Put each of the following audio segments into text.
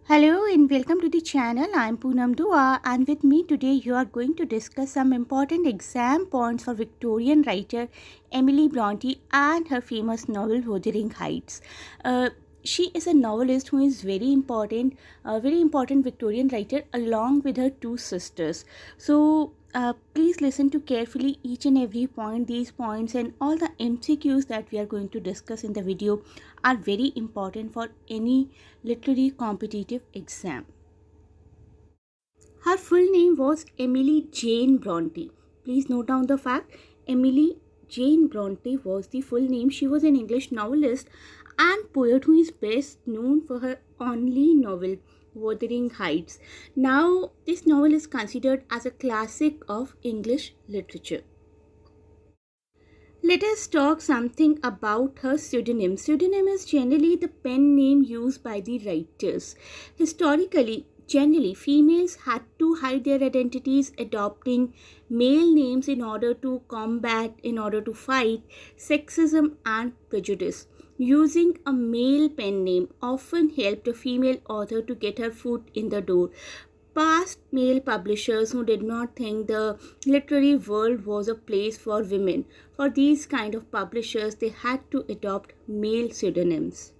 Hello and welcome to the channel. I'm Poonam Dua, and with me today you are going to discuss some important exam points for Victorian writer Emily Bronte and her famous novel Wuthering Heights. Uh, she is a novelist who is very important Victorian writer along with her two sisters. So please listen to carefully each and every point. These points and all the MCQs that we are going to discuss in the video are very important for any literary competitive exam. Her full name was Emily Jane Bronte. Please note down the fact Emily Jane Bronte was the full name. She was an English novelist and poet who is best known for her only novel Wuthering Heights. Now, this novel is considered as a classic of English literature. Let us talk something about her pseudonym. Pseudonym is generally the pen name used by the writers. Historically, generally, females had to hide their identities, adopting male names in order to fight sexism and prejudice. Using a male pen name often helped a female author to get her foot in the door. Past male publishers who did not think the literary world was a place for women, for these kind of publishers, they had to adopt male pseudonyms.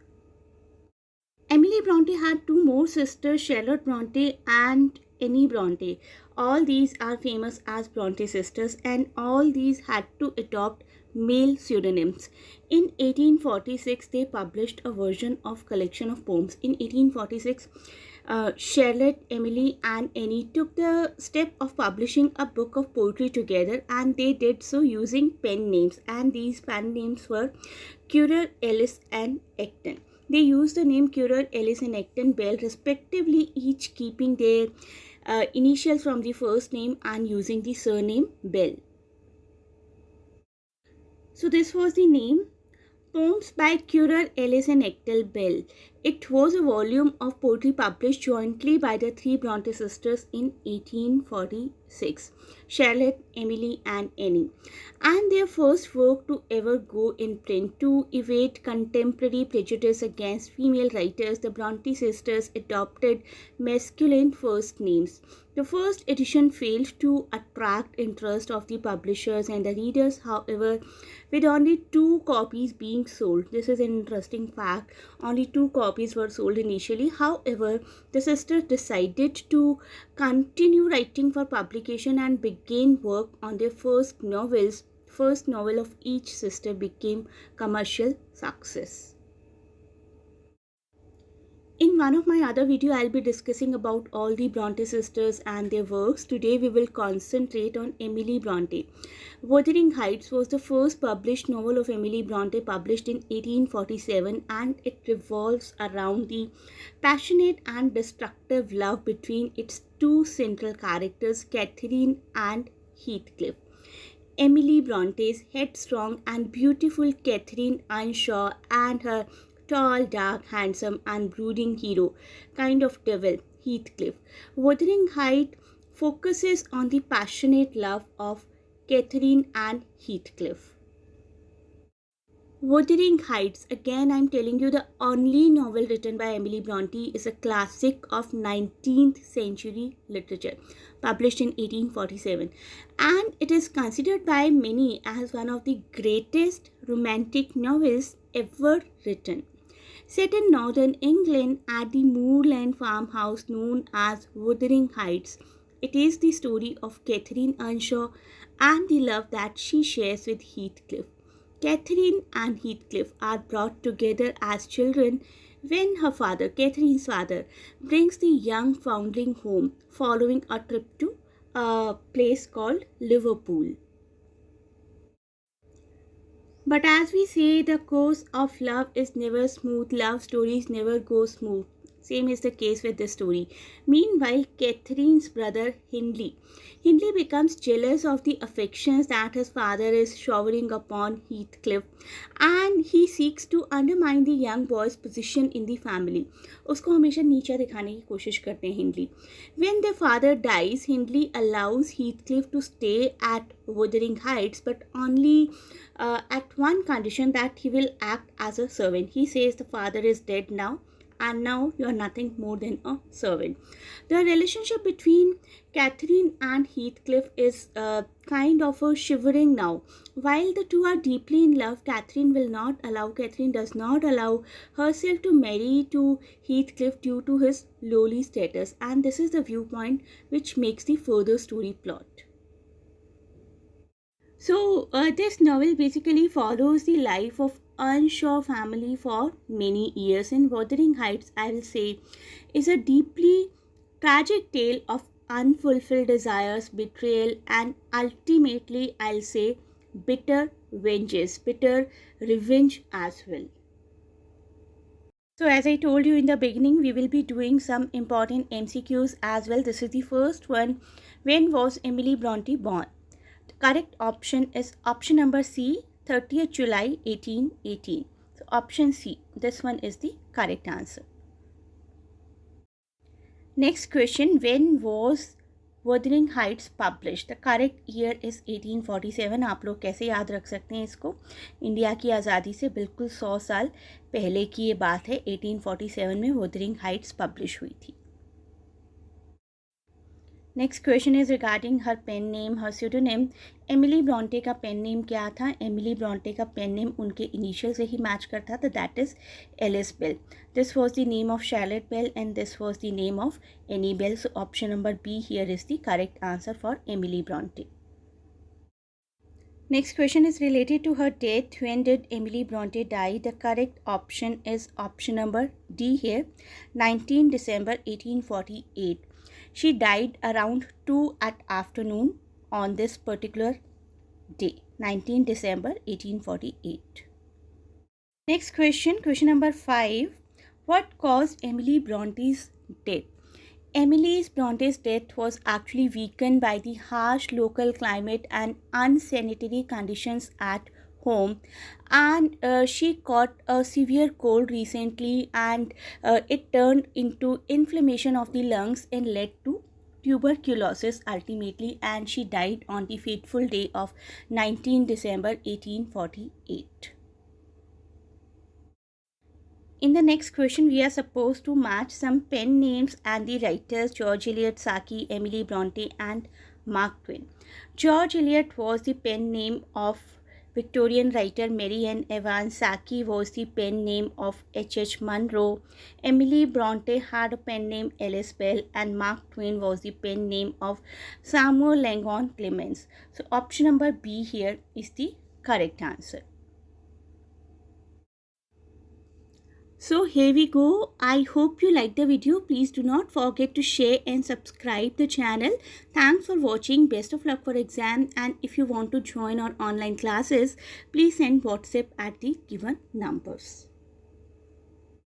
Emily Bronte had two more sisters, Charlotte Bronte and Annie Bronte. All these are famous as Bronte sisters, and all these had to adopt male pseudonyms. In 1846, they published a version of collection of poems. In 1846, Charlotte, Emily, and Annie took the step of publishing a book of poetry together, and they did so using pen names. And these pen names were Currer, Ellis, and Acton. They used the name Currer, Ellis, and Acton Bell respectively, each keeping their initials from the first name and using the surname Bell. So this was the name. Poems by Currer, Ellis, and Acton Bell. It was a volume of poetry published jointly by the three Bronte sisters in 1846, Charlotte, Emily, and Annie, and their first work to ever go in print. To evade contemporary prejudice against female writers, the Bronte sisters adopted masculine first names. The first edition failed to attract interest of the publishers and the readers, however, with only two copies being sold. This is an interesting fact. Only two copies were sold initially. However, the sisters decided to continue writing for publication and began work on their first novels. First novel of each sister became commercial success. In one of my other video, I'll be discussing about all the Bronte sisters and their works. Today, we will concentrate on Emily Bronte. Wuthering Heights was the first published novel of Emily Bronte, published in 1847, and it revolves around the passionate and destructive love between its two central characters, Catherine and Heathcliff. Emily Bronte's headstrong and beautiful Catherine Earnshaw and her tall, dark, handsome, and brooding hero, kind of devil, Heathcliff. Wuthering Heights focuses on the passionate love of Catherine and Heathcliff. Wuthering Heights, again I'm telling you, the only novel written by Emily Bronte, is a classic of 19th century literature, published in 1847, and it is considered by many as one of the greatest romantic novels ever written. Set in northern England at the moorland farmhouse known as Wuthering Heights, it is the story of Catherine Earnshaw and the love that she shares with Heathcliff. Catherine and Heathcliff are brought together as children when her father, Catherine's father, brings the young foundling home following a trip to a place called Liverpool. But as we say, the course of love is never smooth. Love stories never go smooth. Same is the case with this story. Meanwhile, Catherine's brother Hindley becomes jealous of the affections that his father is showering upon Heathcliff, and he seeks to undermine the young boy's position in the family. उसको हमेशा नीचा दिखाने की कोशिश करते हैं Hindley. When their father dies, Hindley allows Heathcliff to stay at Wuthering Heights, but only at one condition, that he will act as a servant. He says the father is dead now. and now you're nothing more than a servant. The relationship between Catherine and Heathcliff is kind of a shivering now. While the two are deeply in love, Catherine does not allow herself to marry to Heathcliff due to his lowly status, and this is the viewpoint which makes the further story plot. So, this novel basically follows the life of Earnshaw family for many years, and Wuthering Heights, I will say, is a deeply tragic tale of unfulfilled desires, betrayal, and ultimately, I'll say, bitter bitter revenge as well. So, as I told you in the beginning, we will be doing some important MCQs as well. This is the first one. When was Emily Bronte born? The correct option is option number C, 30th July 1818. So, option C, this one is the correct answer. Next question, when was Wuthering Heights published? The correct year is 1847. आप लोग कैसे याद रख सकते हैं इसको? India की आज़ादी से बिल्कुल 100 साल पहले की ये बात है. 1847 में Wuthering Heights पब्लिश हुई थी. Next question is regarding her pen name, her pseudonym. Emily Bronte का पेन नेम क्या था? एमिली ब्रॉन्टे का पेन नेम उनके इनिशियल से ही मैच करता था, that is Ellis Bell. This was the name of Charlotte Bell and this was the name of Anne Bell. So option number B here is the correct answer for Emily Bronte. Next question is related to her death. When did Emily Bronte die? The correct option is option number D here, 19 December 1848. She died around 2 at afternoon on this particular day, 19 December 1848. Next question, question number 5. What caused Emily Bronte's death? Emily Bronte's death was actually weakened by the harsh local climate and unsanitary conditions at home, and she caught a severe cold recently, and it turned into inflammation of the lungs and led to tuberculosis ultimately, and she died on the fateful day of 19 December 1848. In the next question, we are supposed to match some pen names and the writers: George Eliot, Saki, Emily Bronte, and Mark Twain. George Eliot was the pen name of Victorian writer Mary Ann Evans. Saki was the pen name of H.H. Munro. Emily Bronte had a pen name Alice Bell, and Mark Twain was the pen name of Samuel Langhorne Clemens. So option number B here is the correct answer. So here we go. I hope you liked the video. Please do not forget to share and subscribe the channel. Thanks for watching. Best of luck for exam. And if you want to join our online classes, please send WhatsApp at the given numbers.